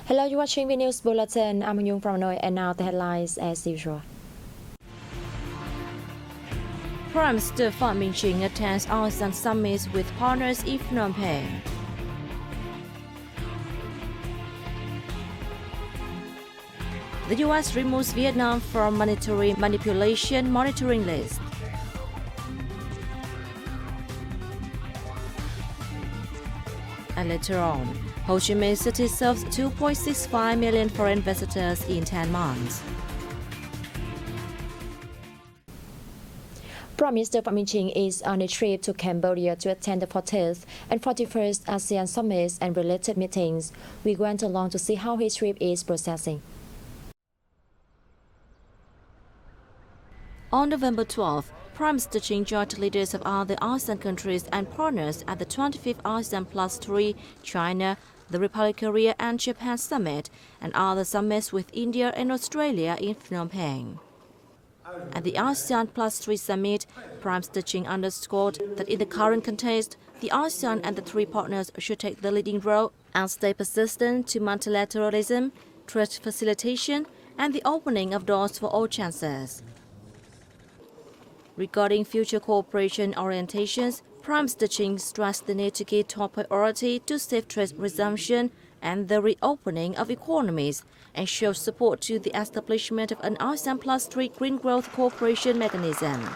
Hello, you're watching Vnews Bulletin. I'm Nhung from Hanoi, and now the headlines as usual. Prime Minister Phạm Minh Chính attends ASEAN summit with partners in Phnom Penh. The U.S. removes Vietnam from monetary manipulation monitoring list. And later on, Ho Chi Minh City serves 2.65 million foreign visitors in 10 months. Prime Minister Phạm Minh Chính is on a trip to Cambodia to attend the 40th and 41st ASEAN summits and related meetings. We went along to see how his trip is processing. On November 12, Prime Minister Chính joined leaders of other ASEAN countries and partners at the 25th ASEAN Plus 3 China, the Republic of Korea and Japan summit and other summits with India and Australia in Phnom Penh. At the ASEAN Plus 3 summit, Prime Minister Chính underscored that in the current context, the ASEAN and the three partners should take the leading role and stay persistent to multilateralism, trade facilitation, and the opening of doors for all chances. Regarding future cooperation orientations, Prime Minister Chính stressed the need to give top priority to safe trade resumption and the reopening of economies, and showed support to the establishment of an ASEAN Plus 3 Green Growth Cooperation Mechanism.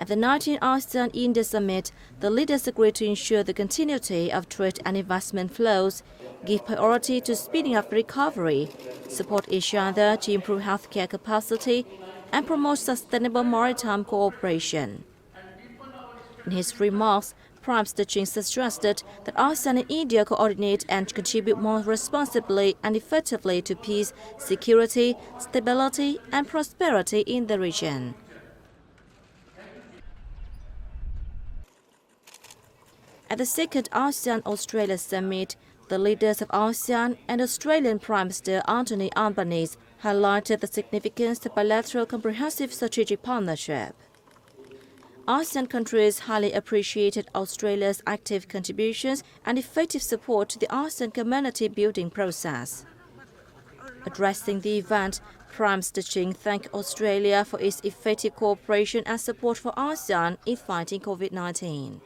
At the 19th ASEAN-India Summit, the leaders agreed to ensure the continuity of trade and investment flows, give priority to speeding up recovery, support each other to improve healthcare capacity, and promote sustainable maritime cooperation. In his remarks, Prime Minister Chính suggested that ASEAN and India coordinate and contribute more responsibly and effectively to peace, security, stability, and prosperity in the region. At the second ASEAN-Australia Summit, the leaders of ASEAN and Australian Prime Minister Anthony Albanese highlighted the significance of bilateral comprehensive strategic partnership. ASEAN countries highly appreciated Australia's active contributions and effective support to the ASEAN community building process. Addressing the event, Prime Minister Chính thanked Australia for its effective cooperation and support for ASEAN in fighting COVID-19.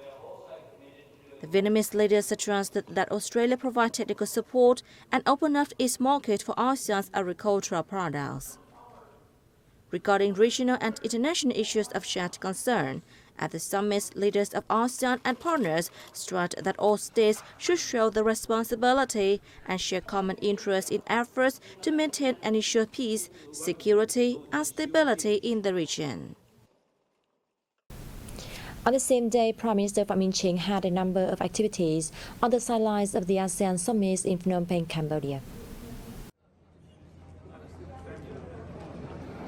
The Vietnamese leaders suggested that Australia provide technical support and open up its market for ASEAN's agricultural products. Regarding regional and international issues of shared concern, at the summit, leaders of ASEAN and partners stressed that all states should show the responsibility and share common interests in efforts to maintain and ensure peace, security, and stability in the region. On the same day, Prime Minister Phạm Minh Chính had a number of activities on the sidelines of the ASEAN summits in Phnom Penh, Cambodia.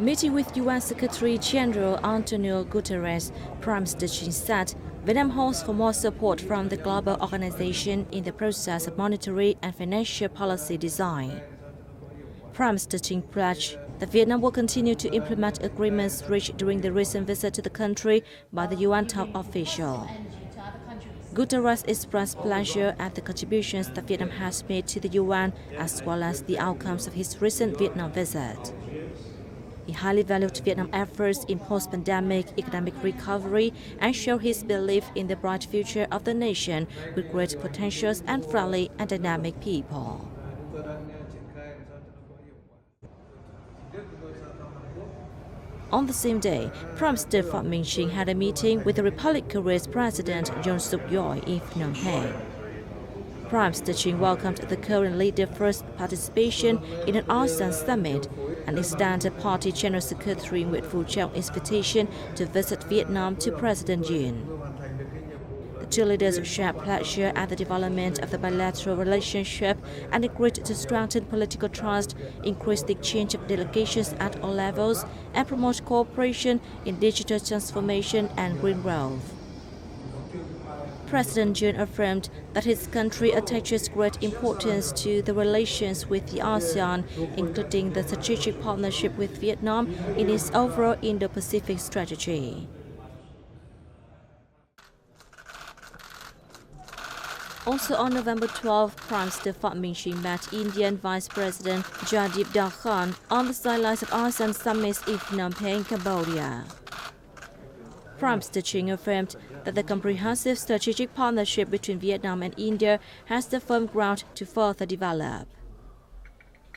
Meeting with UN Secretary General Antonio Guterres, Prime Minister Chính said Vietnam hopes for more support from the global organization in the process of monetary and financial policy design. Prime Minister Chính pledged that Vietnam will continue to implement agreements reached during the recent visit to the country by the UN top official. Guterres expressed pleasure at the contributions that Vietnam has made to the UN as well as the outcomes of his recent Vietnam visit. He highly valued Vietnam's efforts in post-pandemic economic recovery and showed his belief in the bright future of the nation with great potentials and friendly and dynamic people. On the same day, Prime Minister Phạm Minh Chính had a meeting with the Republic of Korea's President Yoon Suk-yeol in Phnom Penh. Prime Minister Chính welcomed the Korean leader's first participation in an ASEAN summit and extended Party General Secretary Nguyễn Phú Trọng invitation to visit Vietnam to President Yoon. The two leaders shared pleasure at the development of the bilateral relationship and agreed to strengthen political trust, increase the exchange of delegations at all levels, and promote cooperation in digital transformation and green growth. President Jun affirmed that his country attaches great importance to the relations with the ASEAN, including the strategic partnership with Vietnam in its overall Indo-Pacific strategy. Also on November 12, Prime Minister Phạm Minh Chính met Indian Vice President Jagdeep Dhaliwal on the sidelines of ASEAN Summit in Phnom Penh, Cambodia. Prime Minister Chính affirmed that the comprehensive strategic partnership between Vietnam and India has the firm ground to further develop.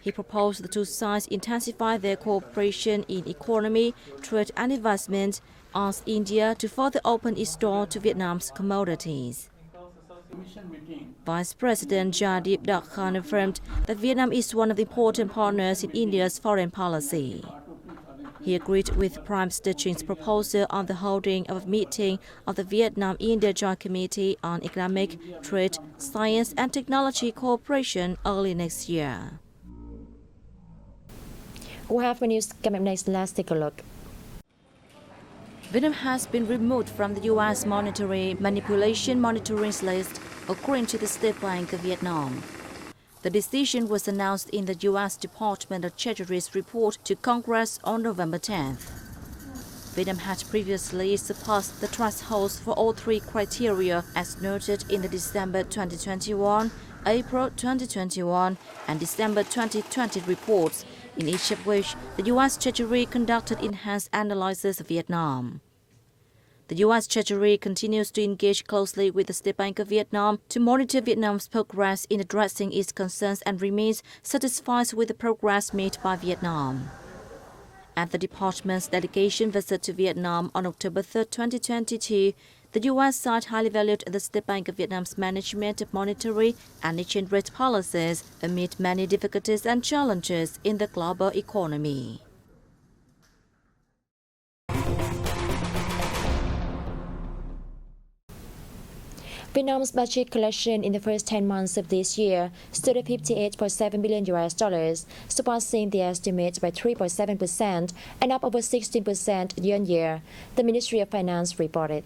He proposed the two sides intensify their cooperation in economy, trade and investment, asked India to further open its door to Vietnam's commodities. Vice President Jagdeep Dhaliwal affirmed that Vietnam is one of the important partners in India's foreign policy. He agreed with Prime Minister Chính proposal on the holding of a meeting of the Vietnam-India Joint Committee on Economic, Trade, Science and Technology Cooperation early next year. We have Vnews coming up next. Let's take a look. Vietnam has been removed from the U.S. monetary manipulation monitoring list, according to the State Bank of Vietnam. The decision was announced in the U.S. Department of Treasury's report to Congress on November 10th. Vietnam had previously surpassed the thresholds for all three criteria as noted in the December 2021, April 2021 and December 2020 reports, in each of which the U.S. Treasury conducted enhanced analysis of Vietnam. The U.S. Treasury continues to engage closely with the State Bank of Vietnam to monitor Vietnam's progress in addressing its concerns and remains satisfied with the progress made by Vietnam. At the department's delegation visit to Vietnam on October 3, 2022, the U.S. side highly valued the State Bank of Vietnam's management of monetary and exchange rate policies amid many difficulties and challenges in the global economy. Vietnam's budget collection in the first 10 months of this year stood at $58.7 billion, surpassing the estimate by 3.7% and up over 16% year-on-year, the Ministry of Finance reported.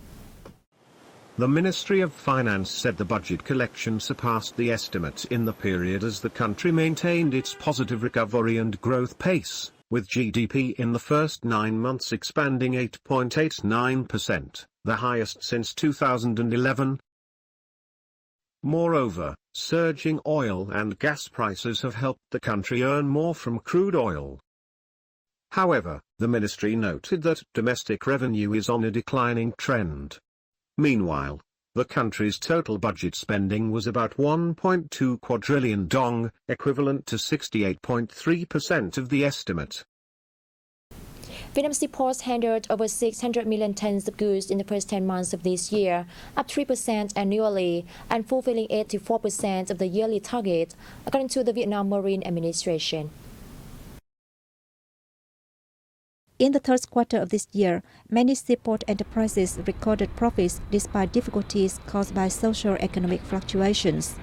The Ministry of Finance said the budget collection surpassed the estimate in the period as the country maintained its positive recovery and growth pace, with GDP in the first 9 months expanding 8.89%, the highest since 2011. Moreover, surging oil and gas prices have helped the country earn more from crude oil. However, the ministry noted that domestic revenue is on a declining trend. Meanwhile, the country's total budget spending was about 1.2 quadrillion dong, equivalent to 68.3% of the estimate. Vietnam's ports handled over 600 million tons of goods in the first 10 months of this year, up 3% annually, and fulfilling 84% of the yearly target, according to the Vietnam Marine Administration. In the third quarter of this year, many seaport enterprises recorded profits despite difficulties caused by socio-economic fluctuations.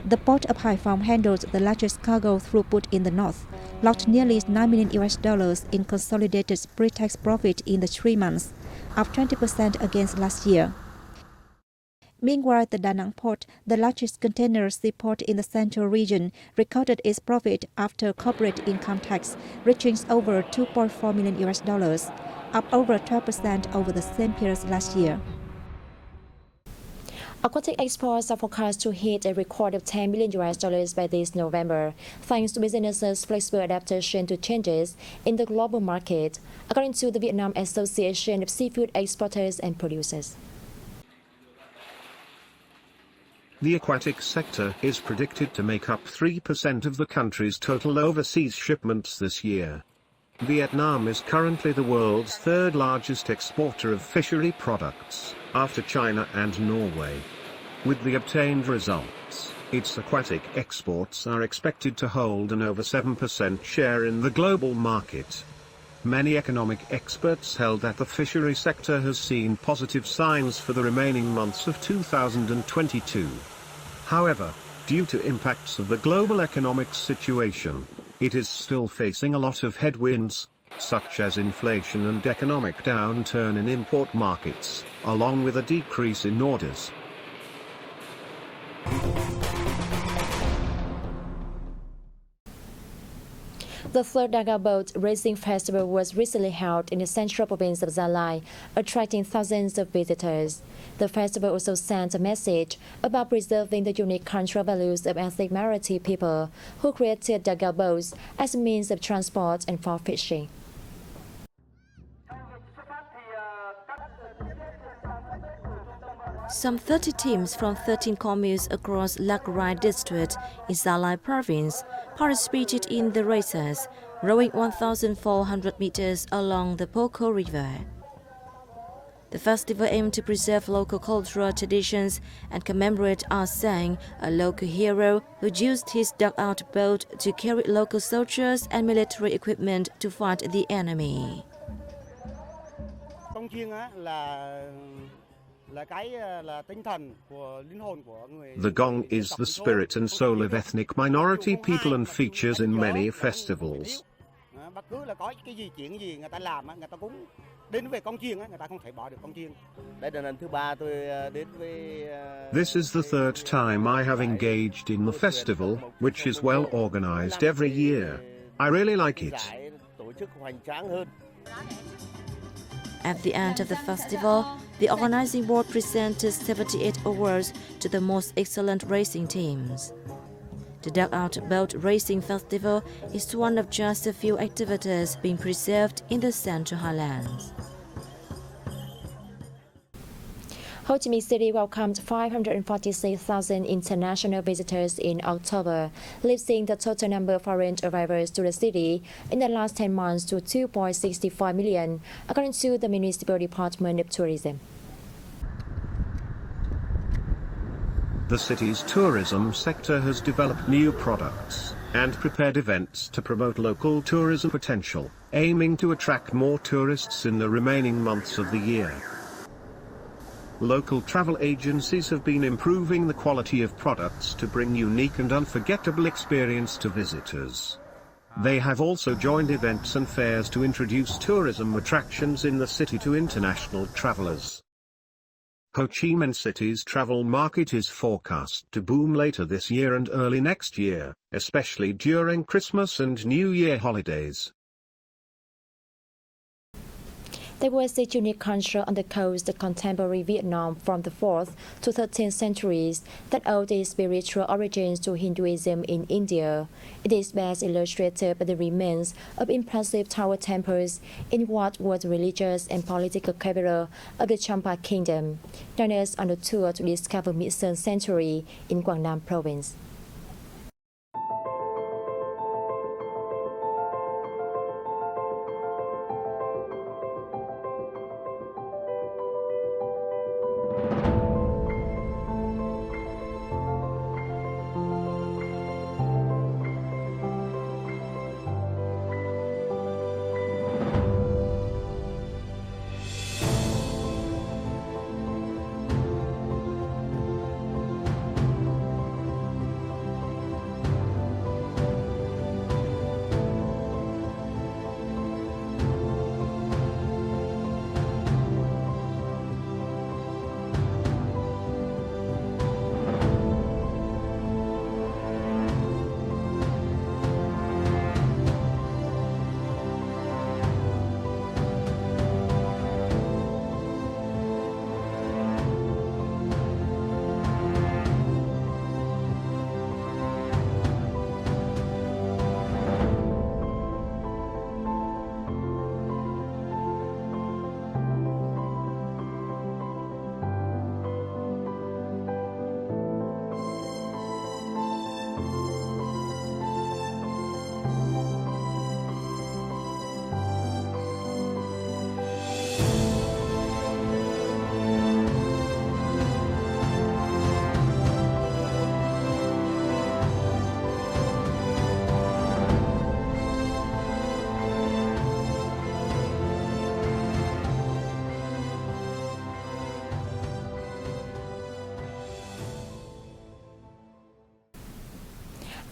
The port of Hai Phong handled the largest cargo throughput in the north, logged nearly $9 million in consolidated pre-tax profit in the 3 months, up 20% against last year. Meanwhile, the Da Nang port, the largest container seaport in the central region, recorded its profit after corporate income tax, reaching over $2.4 million, up over 12% over the same period last year. Aquatic exports are forecast to hit a record of $10 billion by this November, thanks to businesses' flexible adaptation to changes in the global market, according to the Vietnam Association of Seafood Exporters and Producers. The aquatic sector is predicted to make up 3% of the country's total overseas shipments this year. Vietnam is currently the world's third largest exporter of fishery products, after China and Norway. With the obtained results, its aquatic exports are expected to hold an over 7% share in the global market. Many economic experts held that the fishery sector has seen positive signs for the remaining months of 2022. However, due to impacts of the global economic situation, it is still facing a lot of headwinds, such as inflation and economic downturn in import markets, along with a decrease in orders. The third Daga Boat Racing Festival was recently held in the central province of Gia Lai, attracting thousands of visitors. The festival also sent a message about preserving the unique cultural values of ethnic minority people who created Daga boats as a means of transport and for fishing. Some 30 teams from 13 communes across Lạc Rai district in Gia Lai province participated in the races, rowing 1,400 meters along the Poco River. The festival aimed to preserve local cultural traditions and commemorate Ah Sang, a local hero who used his dugout boat to carry local soldiers and military equipment to fight the enemy. The gong is the spirit and soul of ethnic minority people and features in many festivals. This is the third time I have engaged in the festival, which is well organized every year. I really like it. At the end of the festival, the organizing board presented 78 awards to the most excellent racing teams. The Dugout Boat Racing Festival is one of just a few activities being preserved in the Central Highlands. Ho Chi Minh City welcomed 546,000 international visitors in October, lifting the total number of foreign arrivals to the city in the last 10 months to 2.65 million, according to the Municipal Department of Tourism. The city's tourism sector has developed new products and prepared events to promote local tourism potential, aiming to attract more tourists in the remaining months of the year. Local travel agencies have been improving the quality of products to bring unique and unforgettable experience to visitors. They have also joined events and fairs to introduce tourism attractions in the city to international travelers. Ho Chi Minh City's travel market is forecast to boom later this year and early next year, especially during Christmas and New Year holidays. There was a unique culture on the coast of contemporary Vietnam from the 4th to 13th centuries that owed its spiritual origins to Hinduism in India. It is best illustrated by the remains of impressive tower temples in what was the religious and political capital of the Champa Kingdom. Join us on a tour to discover Mid-Sơn Sanctuary in Quảng Nam Province.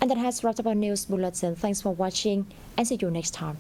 And that has wrapped up our news bulletin. Thanks for watching and see you next time.